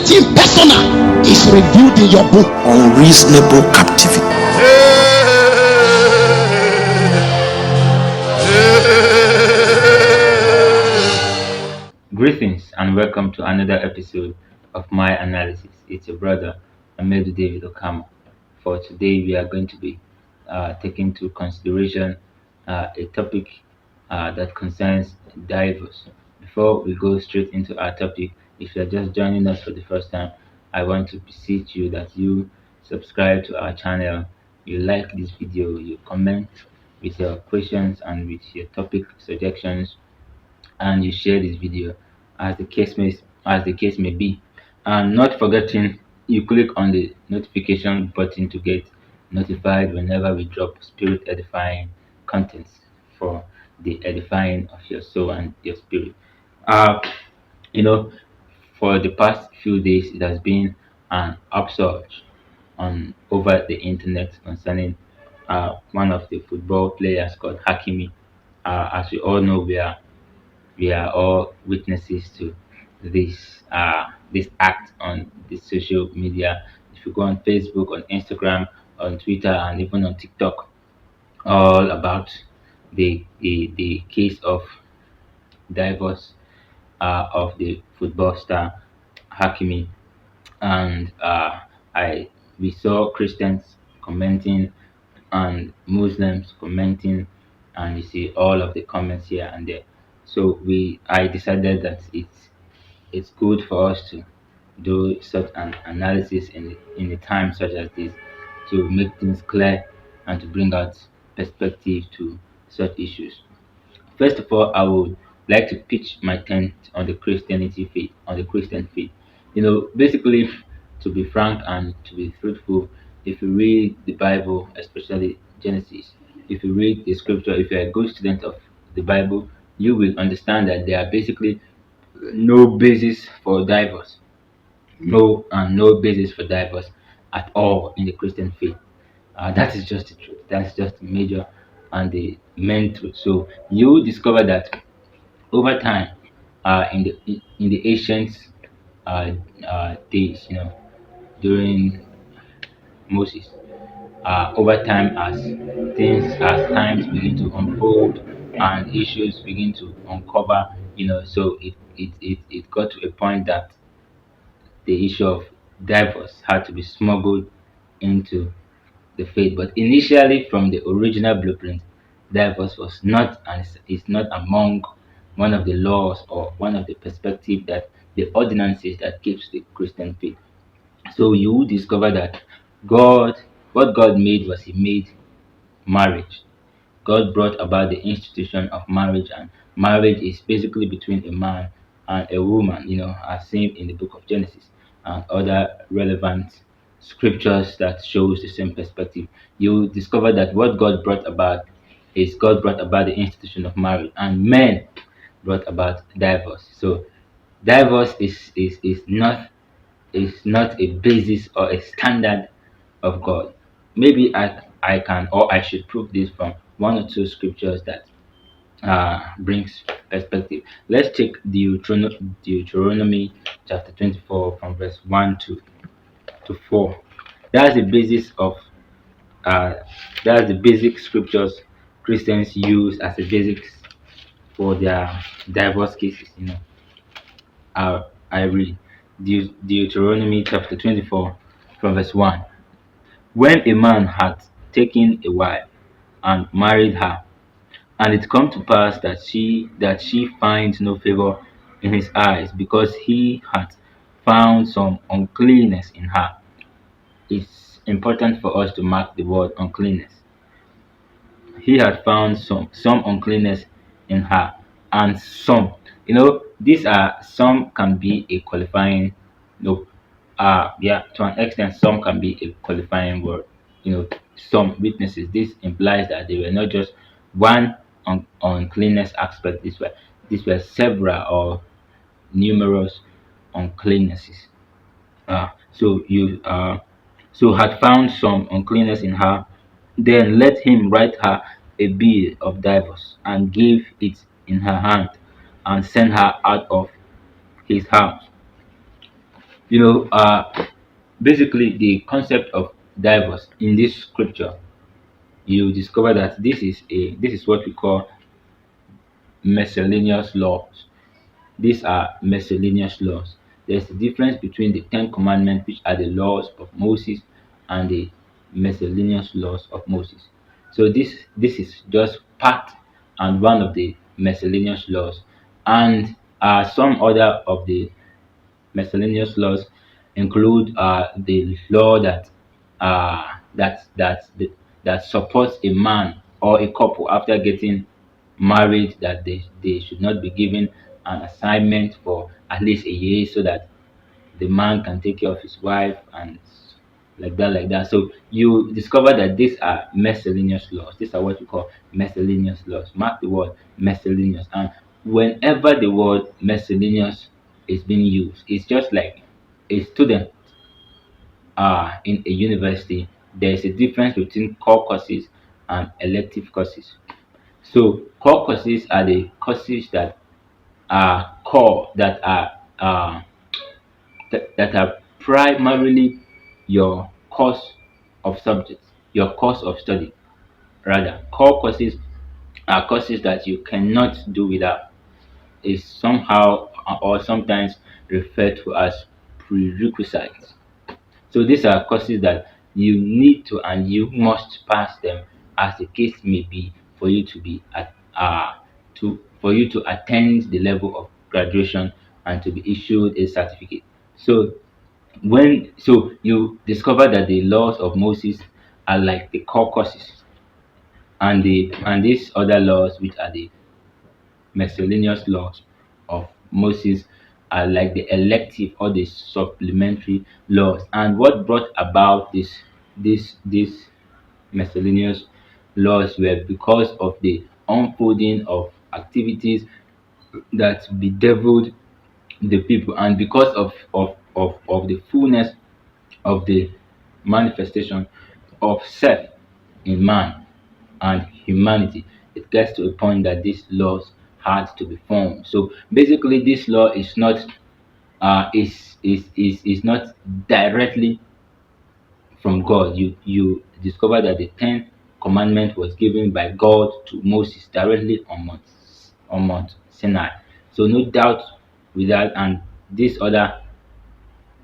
Something personal is revealed in your book. Unreasonable captivity. Greetings and welcome to another episode of my analysis. It's your brother Amedu David Okama. For today, we are going to be taking into consideration a topic that concerns divorce. Before we go straight into our topic, if you are just joining us for the first time, I want to beseech you that you subscribe to our channel, you like this video, you comment with your questions and with your topic suggestions, and you share this video as the case may be, and not forgetting you click on the notification button to get notified whenever we drop spirit edifying contents for the edifying of your soul and your spirit. uh you know for the past few days it has been an upsurge on over the internet concerning one of the football players called Hakimi. As we all know, we are all witnesses to this act on the social media. If you go on Facebook, on Instagram, on Twitter, and even on TikTok, all about the case of divorce of the football star Hakimi. And I we saw Christians commenting and Muslims commenting, and you see all of the comments here and there. So I decided that it's good for us to do such an analysis in a time such as this, to make things clear and to bring out perspective to such issues. First of all, I would like to pitch my tent on the Christianity faith, on the Christian faith. Basically, to be frank and to be truthful, if you read the Bible, especially Genesis, if you read the scripture, if you're a good student of the Bible, you will understand that there are basically no basis for divorce, no basis for divorce at all in the Christian faith. That is just the truth. That's just the major and the main truth. So you discover that over time, in the ancient uh, days, during Moses, over time, as times begin to unfold and issues begin to uncover, so it got to a point that the issue of divorce had to be smuggled into the faith. But initially, from the original blueprint, divorce was not and is not among one of the laws or one of the perspective that the ordinances that keeps the Christian faith. So you will discover that God, what God made was He made marriage. God brought about the institution of marriage, and marriage is basically between a man and a woman, as seen in the book of Genesis and other relevant scriptures that shows the same perspective. You discover that what God brought about is God brought about the institution of marriage, and men brought about divorce. So divorce is not a basis or a standard of God. Maybe I can or I should prove this from one or two scriptures that brings perspective. Let's take Deuteronomy chapter 24 from verse 1 to 4. That's the basis of uh, that's the basic scriptures Christians use as a basics for their divorce cases. I read Deuteronomy chapter 24 from verse 1. When a man hath taken a wife and married her, and it come to pass that she finds no favor in his eyes, because he hath found some uncleanness in her. It's important for us to mark the word uncleanness. He had found some uncleanness in her, and some, these are, some can be a qualifying, no, yeah, to an extent some can be a qualifying word. Some witnesses, this implies that they were not just one uncleanness aspect. These were several or numerous uncleannesses. So had found some uncleanness in her, then let him write her a bill of divorce, and give it in her hand, and send her out of his house. You know, basically the concept of divorce in this scripture, you discover that this is what we call miscellaneous laws. These are miscellaneous laws. There's a difference between the Ten Commandments, which are the laws of Moses, and the miscellaneous laws of Moses. So this is just part and one of the miscellaneous laws, and some other of the miscellaneous laws include the law that supports a man or a couple after getting married, that they should not be given an assignment for at least a year, so that the man can take care of his wife and like that. So you discover that these are miscellaneous laws. These are what we call miscellaneous laws. Mark the word miscellaneous. And whenever the word miscellaneous is being used, it's just like a student in a university. There's a difference between core courses and elective courses. So core courses are the courses that are core, uh, that are primarily your course of subjects, your course of study. Rather, core courses are courses that you cannot do without. Is somehow or sometimes referred to as prerequisites. So these are courses that you need to and you must pass them, as the case may be, for you to be at for you to attend the level of graduation and to be issued a certificate. So you discover that the laws of Moses are like the core courses, and these other laws, which are the miscellaneous laws of Moses, are like the elective or the supplementary laws. And what brought about this miscellaneous laws were because of the unfolding of activities that bedeviled the people, and because of the fullness of the manifestation of self in man and humanity. It gets to a point that these laws had to be formed. So basically, this law is not is not directly from God. You discover that the 10th commandment was given by God to Moses directly on Mount Sinai. So no doubt with that, and these other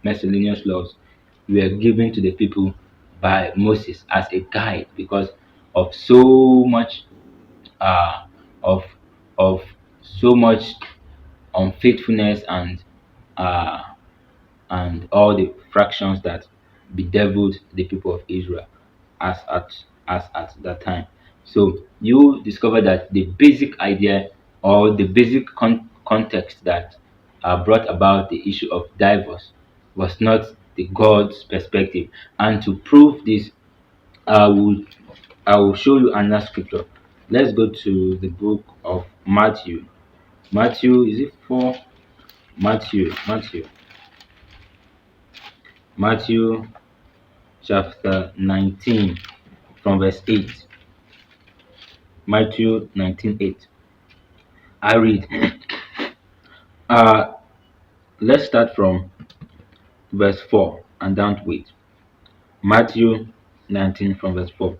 miscellaneous laws were given to the people by Moses as a guide, because of so much uh, of of so much unfaithfulness uh, and all the fractions that bedeviled the people of Israel as at that time. So you discover that the basic idea or the basic context that brought about the issue of divorce was not the God's perspective. And to prove this, I will I will show you another scripture. Let's go to the book of Matthew. Matthew, is it 4? Matthew chapter 19 from verse 8. Matthew 19:8. I read. uh let's start from verse 4 and down to 8. Matthew 19 from verse 4.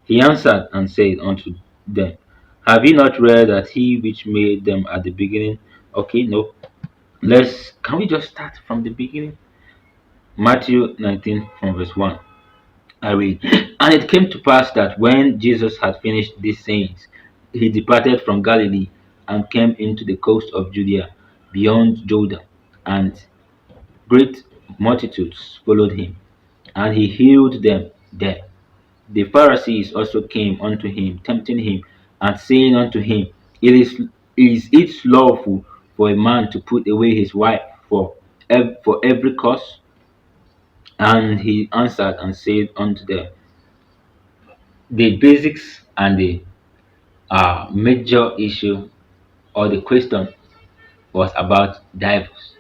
He answered and said unto them, have ye not read that he which made them at the beginning? Okay, no. Can we just start from the beginning? Matthew 19 from verse 1. I read, and it came to pass that when Jesus had finished these sayings, he departed from Galilee and came into the coast of Judea beyond Jordan, and great multitudes followed him, and he healed them there. The Pharisees also came unto him, tempting him, and saying unto him, is it lawful for a man to put away his wife for every cause? And he answered and said unto them, the basics and the major issue or the question was about divorce.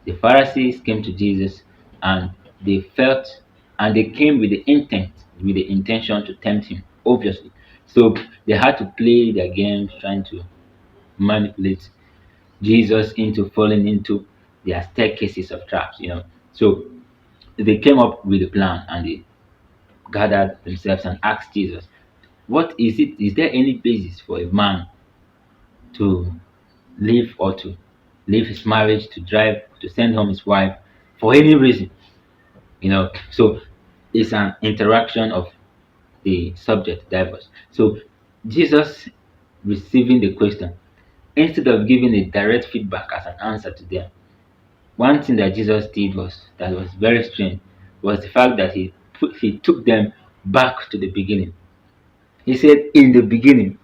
The Pharisees came to Jesus, and they felt and they came with the intention to tempt him, obviously. So they had to play their games, trying to manipulate Jesus into falling into their staircases of traps. So they came up with a plan, and they gathered themselves and asked Jesus, "What is it? Is there any basis for a man to leave or to leave his marriage, to drive, to send home his wife for any reason?" So it's an interaction of the subject, divorce. So Jesus receiving the question, instead of giving a direct feedback as an answer to them, one thing that Jesus did was very strange, was the fact that he took them back to the beginning. He said, "In the beginning,"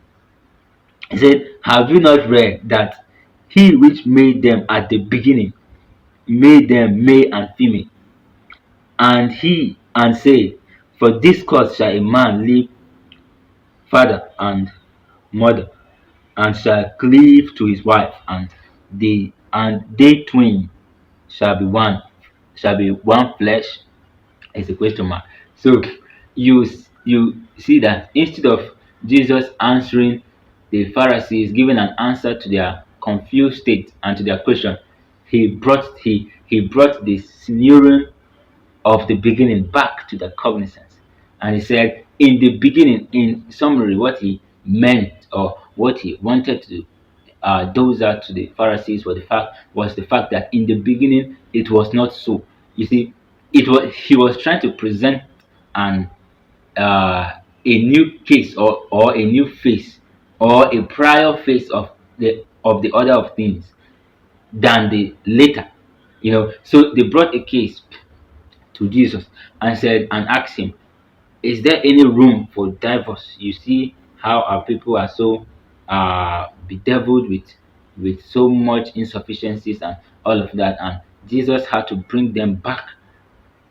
he said, "Have you not read that he which made them at the beginning made them male and female? And he and say, for this cause shall a man leave father and mother, and shall cleave to his wife, and they twain shall be one flesh." Is a question mark. So you see that instead of Jesus answering the Pharisees, giving an answer to their confused state and to their question, he brought the scenario of the beginning back to the cognizance. And he said, in the beginning, in summary, what he meant or what he wanted to those out to the Pharisees was the fact that in the beginning it was not so. You see, he was trying to present an a new case, or a new face, or a prior face of the order of things than the later. So they brought a case to Jesus and asked him, "Is there any room for divorce? You see how our people are so bedeviled with so much insufficiencies and all of that." And Jesus had to bring them back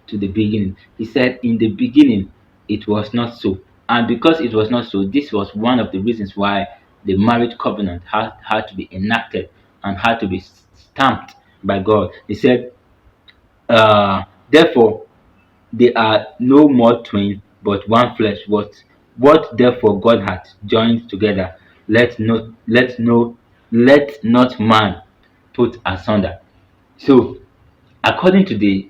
to the beginning. He said, "In the beginning, it was not so." And because it was not so, this was one of the reasons why the marriage covenant had to be enacted and had to be stamped by God. He said, therefore, they are no more twain, but one flesh. What therefore God hath joined together, let not man put asunder. So, according to the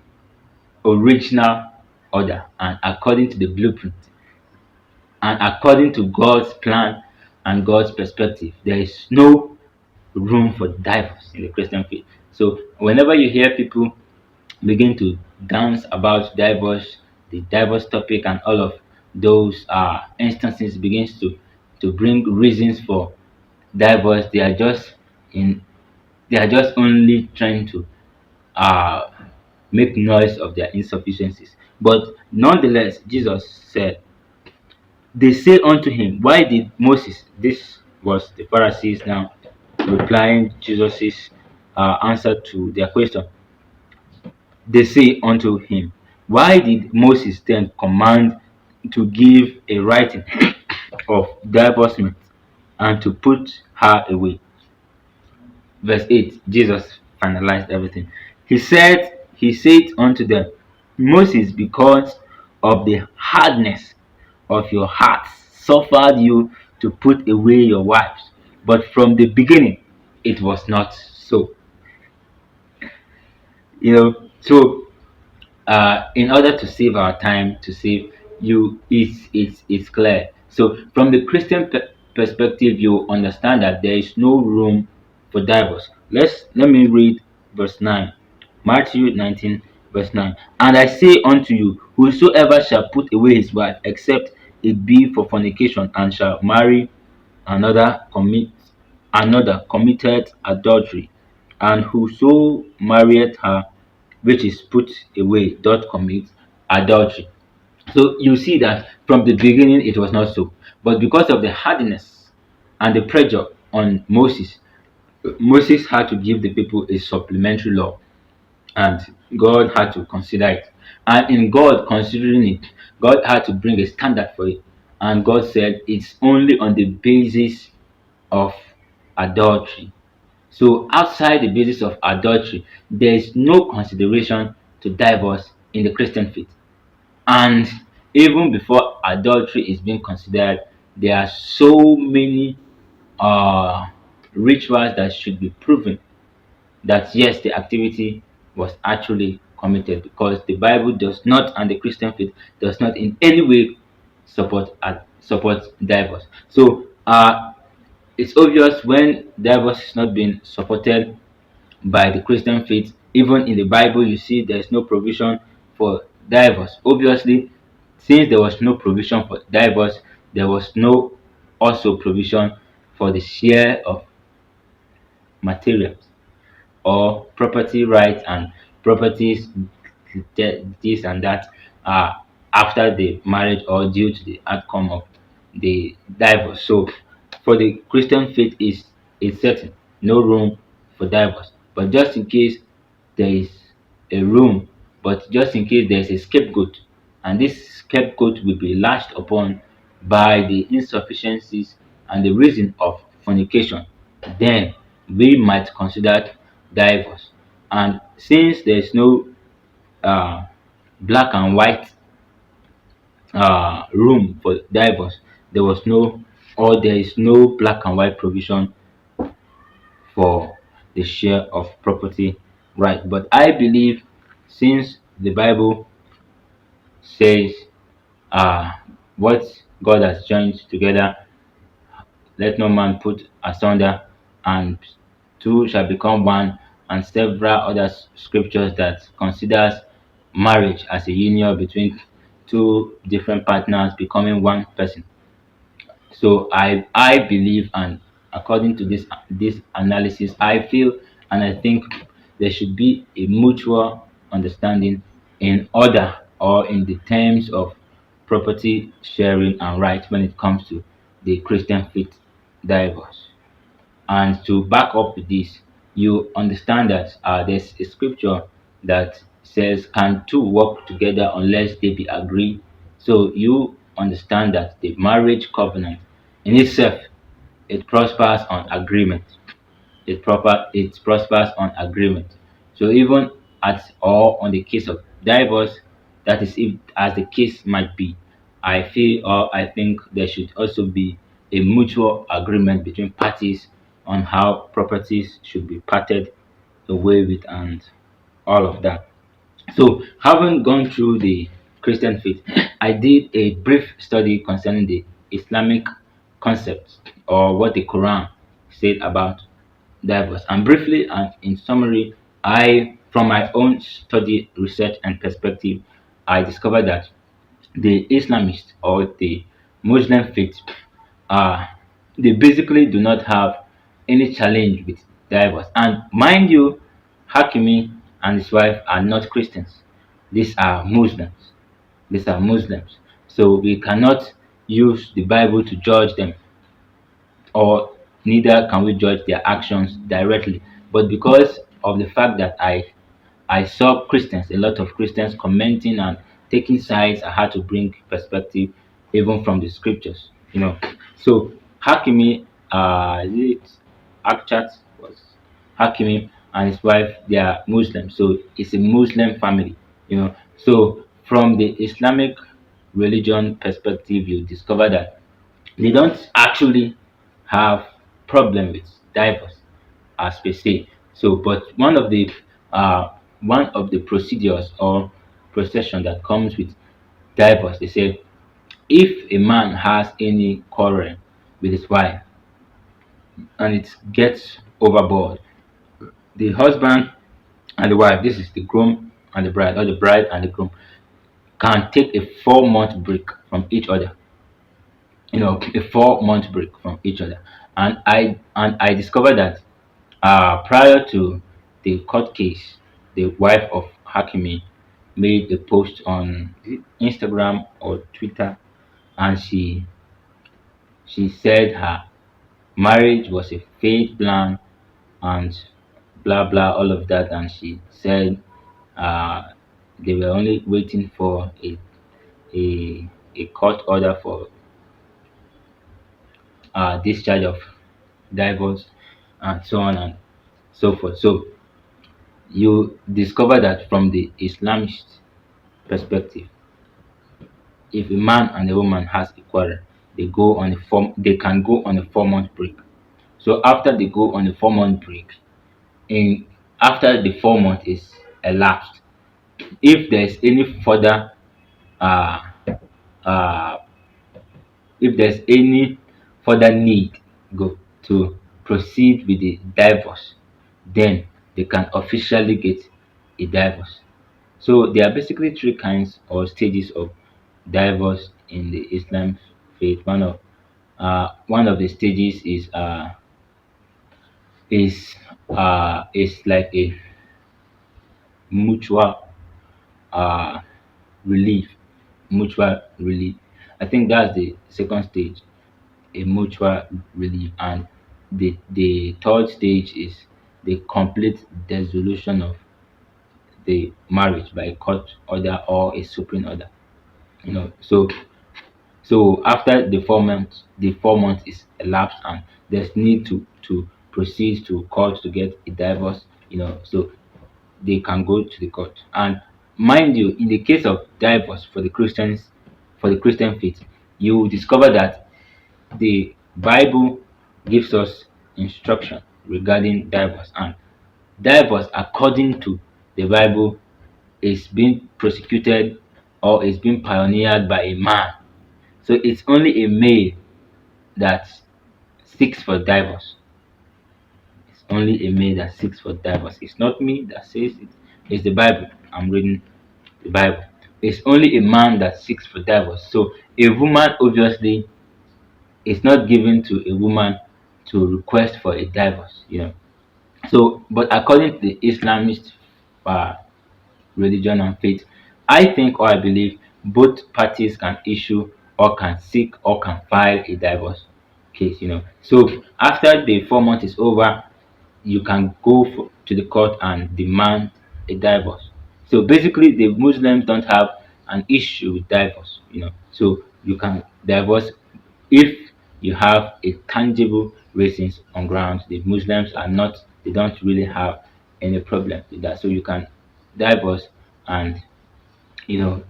original order, and according to the blueprint, and according to God's plan and God's perspective, there is no room for divorce in the Christian faith. So, whenever you hear people begin to dance about divorce, the divorce topic, and all of those instances begins to bring reasons for divorce, in they are just only trying to uh make noise of their insufficiencies. But nonetheless, Jesus said, they say unto him, why did Moses, this was the Pharisees now replying Jesus's answer to their question. They say unto him, why did Moses then command to give a writing of divorcement and to put her away? Verse 8, Jesus finalized everything. He said unto them, Moses, because of the hardness of your hearts, suffered you to put away your wives, but from the beginning it was not so. So in order to save our time, to save you, it's clear. So from the Christian perspective, you understand that there is no room for divorce. Let me read verse 9. Matthew 19 verse 9. And I say unto you, whosoever shall put away his wife, except it be for fornication, and shall marry another committed adultery, and whoso marrieth her which is put away doth commit adultery. So you see that from the beginning it was not so, but because of the hardness and the pressure on Moses had to give the people a supplementary law, and God had to consider it. And in God considering it, God had to bring a standard for it. And God said it's only on the basis of adultery. So outside the basis of adultery, there is no consideration to divorce in the Christian faith. And even before adultery is being considered, there are so many uh, rituals that should be proven that yes, the activity was actually committed, because the Bible does not, and the Christian faith does not in any way support divorce. So it's obvious when divorce is not being supported by the Christian faith. Even in the Bible, you see there's no provision for divorce. Obviously, since there was no provision for divorce, there was no also provision for the share of materials or property rights and properties, this and that, uh, after the marriage or due to the outcome of the divorce. So for the Christian faith is certain, no room for divorce. But just in case there is a room, but just in case there is a scapegoat, and this scapegoat will be lashed upon by the insufficiencies and the reason of fornication, then we might consider divorce. And since there is no uh, black and white room for divorce, there was no, or there is no black and white provision for the share of property right. But I believe, since the Bible says, what God has joined together, let no man put asunder, and two shall become one, and several other scriptures that considers marriage as a union between two different partners becoming one person. So I believe, and according to this analysis, I feel and I think there should be a mutual understanding in order, or in the terms of property sharing and rights when it comes to the Christian faith divorce. And to back up with this, you understand that there's a scripture that says, "Can two work together unless they be agreed?" So you understand that the marriage covenant in itself, it prospers on agreement. It prospers on agreement. So even at, or on the case of divorce, that is, if as the case might be, I feel, or I think there should also be a mutual agreement between parties on how properties should be parted away with and all of that. So, having gone through the Christian faith, I did a brief study concerning the Islamic concepts, or what the Quran said about divorce. And briefly and in summary, from my own study, research, and perspective, I discovered that the Islamists, or the Muslim faith, uh, they basically do not have any challenge with divorce. And mind you, Hakimi and his wife are not Christians. These are Muslims. These are Muslims. So we cannot use the Bible to judge them, or neither can we judge their actions directly. But because of the fact that I saw Christians, a lot of Christians commenting and taking sides, I had to bring perspective even from the scriptures. So Hakimi, is it Akchat was Hakimi and his wife, they are Muslim. So it's a Muslim family. So from the Islamic religion perspective, you discover that they don't actually have problem with divorce as per se. So, but one of the procedures or procession that comes with divorce, they say, if a man has any quarrel with his wife and it gets overboard, the husband and the wife, this is the groom and the bride, or the bride and the groom, can take a 4 month break from each other. A 4 month break from each other. And I discovered that prior to the court case, the wife of Hakimi made a post on, is it Instagram or Twitter, and she said her marriage was a failed plan and blah blah all of that, and she said uh, they were only waiting for a court order for discharge of divorce, and so on and so forth. So you discover that from the Islamist perspective, if a man and a woman has a quarrel, they can go on a 4 month break. So after they go on a 4 month break, in after the 4 month is elapsed, if there's any further uh, uh, if there's any further need go to proceed with the divorce, then they can officially get a divorce. So there are basically three kinds or stages of divorce in the Islam faith. One of the stages is like a mutual uh relief. Mutual relief. I think that's the second stage, a mutual relief. And the third stage is the complete dissolution of the marriage by court order or a supreme order. So after the 4 months is elapsed and there's need to proceed to court to get a divorce, so they can go to the court. And mind you, in the case of divorce for the Christian faith, you will discover that the Bible gives us instruction regarding divorce. And divorce, according to the Bible, is being prosecuted or is being pioneered by a man. So it's only a male that seeks for divorce. It's only a male that seeks for divorce. It's not me that says it. It's the Bible. I'm reading the Bible. It's only a man that seeks for divorce. So a woman obviously is not given to a woman to request for a divorce. So, but according to the Islamist uh, religion and faith, I think or I believe both parties can issue or can seek or can file a divorce case. So after the 4 months is over, you can go to the court and demand a divorce. So basically, the Muslims don't have an issue with divorce. So you can divorce if you have a tangible reasons on grounds. The Muslims are not, they don't really have any problem with that. So you can divorce and you know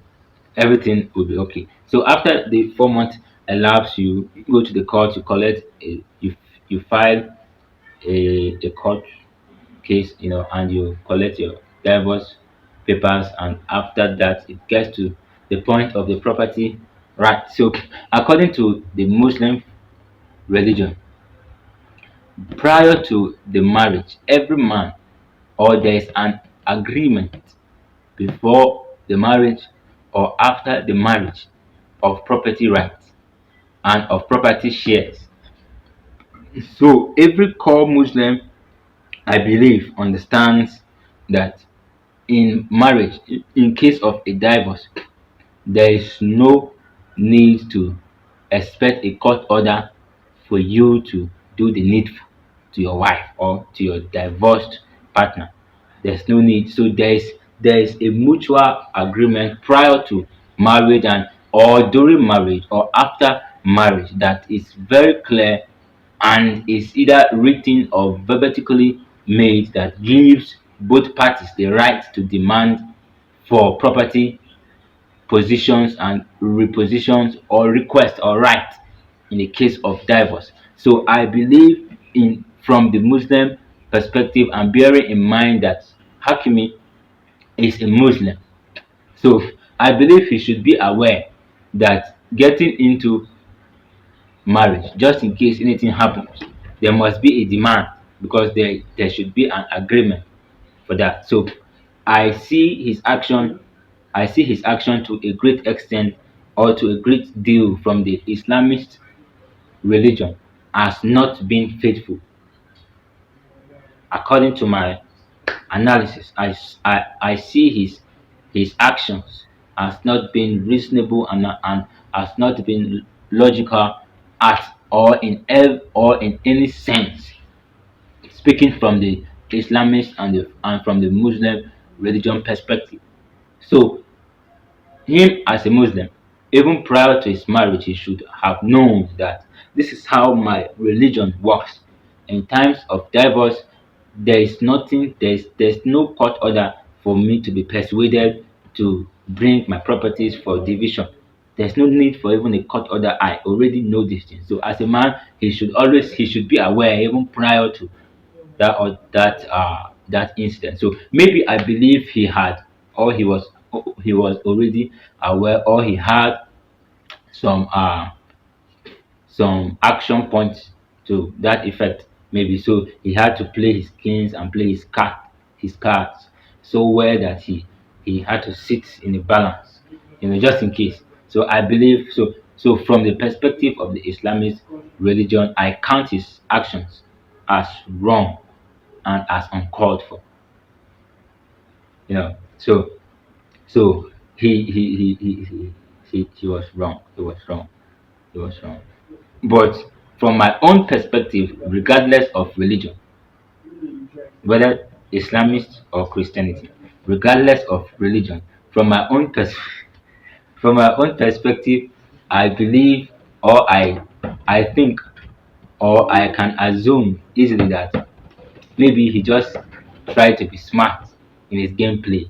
everything will be okay. So after the 4 months elapse, you go to the court, you collect you file a court case, and you collect your divorce papers, and after that it gets to the point of the property right. So according to the Muslim religion, prior to the marriage, every man, or there is an agreement before the marriage or after the marriage of property rights and of property shares. So every core Muslim, I believe, understands that in marriage, in case of a divorce, there is no need to expect a court order for you to do the needful to your wife or to your divorced partner. There's no need. So there is a mutual agreement prior to marriage and or during marriage or after marriage that is very clear and is either written or verbatimly made that gives both parties the right to demand for property positions and repositions or request or right in the case of divorce. So I believe in from the Muslim perspective and bearing in mind that Hakimi is a Muslim. So I believe he should be aware that getting into marriage, just in case anything happens, there must be a demand because there should be an agreement for that. So I see his action, I see his action to a great extent or to a great deal from the Islamist religion as not being faithful. According to my analysis, I see his actions as not being reasonable and as not being logical at or in any sense, speaking from the Islamist and from the Muslim religion perspective. So him as a Muslim, even prior to his marriage, he should have known that this is how my religion works. In times of divorce, there's no court order for me to be persuaded to bring my properties for division. There's no need for even a court order. I already know this thing. So as a man, he should be aware even prior to that incident. So maybe I believe he had or he was already aware, or he had some action points to that effect, maybe. So he had to play his kings and play his cards so well that he had to sit in a balance, just in case. So I believe so. So from the perspective of the Islamist religion, I count his actions as wrong and as uncalled for. So he was wrong. He was wrong. He was wrong. But from my own perspective, regardless of religion, whether Islamist or Christianity, regardless of religion, from my own from my own perspective, I believe, or I think, or I can assume easily that maybe he just tried to be smart in his gameplay.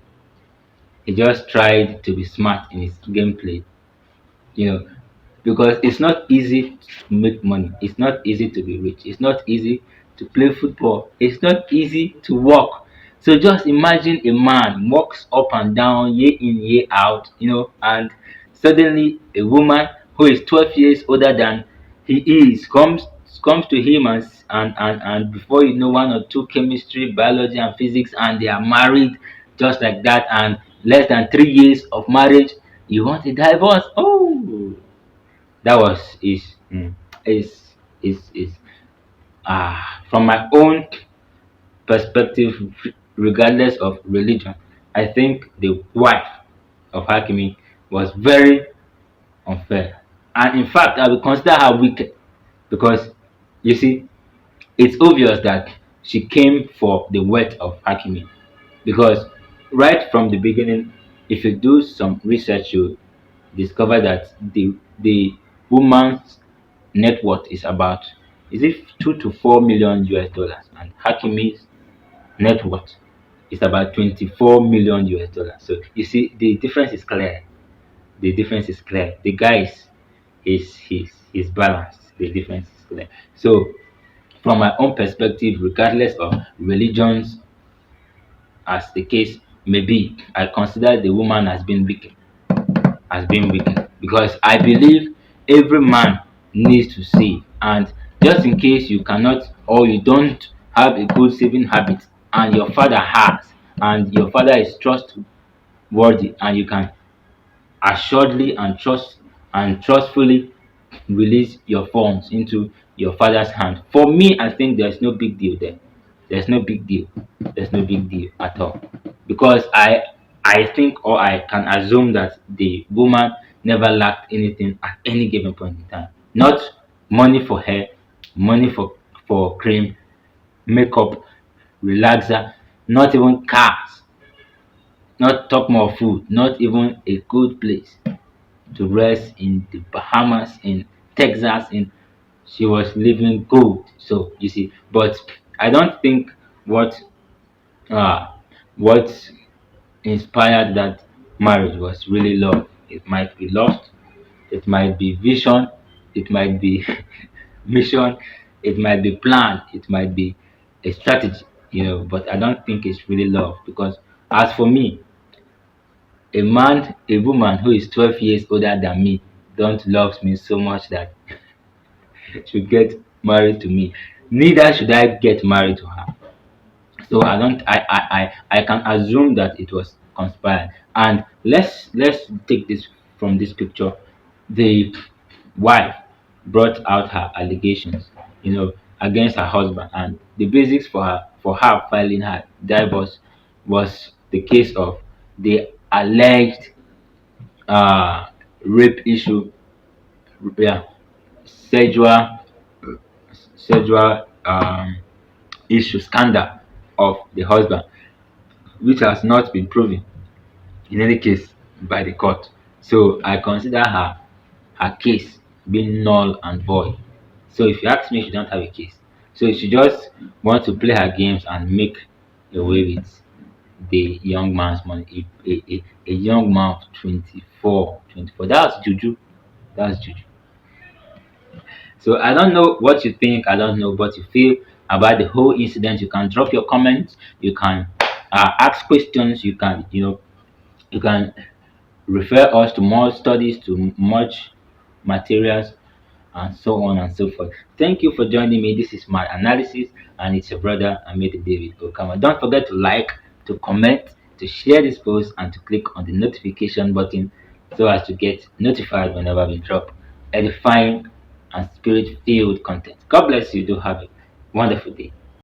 He just tried to be smart in his gameplay. You know, because it's not easy to make money. It's not easy to be rich. It's not easy to play football. It's not easy to walk. So just imagine a man walks up and down year in, year out, and suddenly a woman who is 12 years older than he is comes to him, and before you know, one or two chemistry, biology, and physics, and they are married just like that, and less than 3 years of marriage, you want a divorce. Oh, that was is from my own perspective, regardless of religion, I think the wife of Hakimi was very unfair, and in fact I will consider her wicked, because you see, it's obvious that she came for the wealth of Hakimi, because right from the beginning, if you do some research, you discover that the woman's net worth is about, is it 2 to 4 million US dollars, and Hakimi's net worth is about 24 million US dollars. So you see, the difference is clear. The difference is clear. The guy is balanced. The difference is clear. So from my own perspective, regardless of religions, as the case may be, I consider the woman as being wicked, because I believe every man needs to save. And just in case you cannot, or you don't have a good saving habit, and your father has, and your father is trustworthy, and you can assuredly and trustfully release your funds into your father's hand. For me, I think there's no big deal there. There's no big deal. There's no big deal at all. Because I think, or I can assume, that the woman never lacked anything at any given point in time. Not money for hair, money for cream, makeup, relaxer, not even cars, not talk more food, not even a good place to rest in the Bahamas, in Texas, in she was living good. So you see, but I don't think what uh what inspired that marriage was really love. It might be lust, it might be vision, it might be mission, it might be plan, it might be a strategy, but I don't think it's really love, because as for me, a woman who is 12 years older than me don't loves me so much that should get married to me. Neither should I get married to her. So I don't I can assume that it was conspired. And let's take this from this picture. The wife brought out her allegations, against her husband, and the basics for her filing her divorce was the case of the alleged uh rape issue, yeah, sexual sexual issue, scandal of the husband, which has not been proven in any case by the court. So I consider her case being null and void. So if you ask me, she don't have a case. So she just wants to play her games and make away with the young man's money. A young man of 24. That's juju. That's juju. So I don't know what you think. I don't know what you feel about the whole incident. You can drop your comments. You can ask questions. You can, You can refer us to more studies, to much materials, and so on and so forth. Thank you for joining me. This is my analysis, and it's your brother Amid David Okama. Don't forget to like, to comment, to share this post, and to click on the notification button so as to get notified whenever we drop edifying and spirit filled content. God bless you. Do have a wonderful day.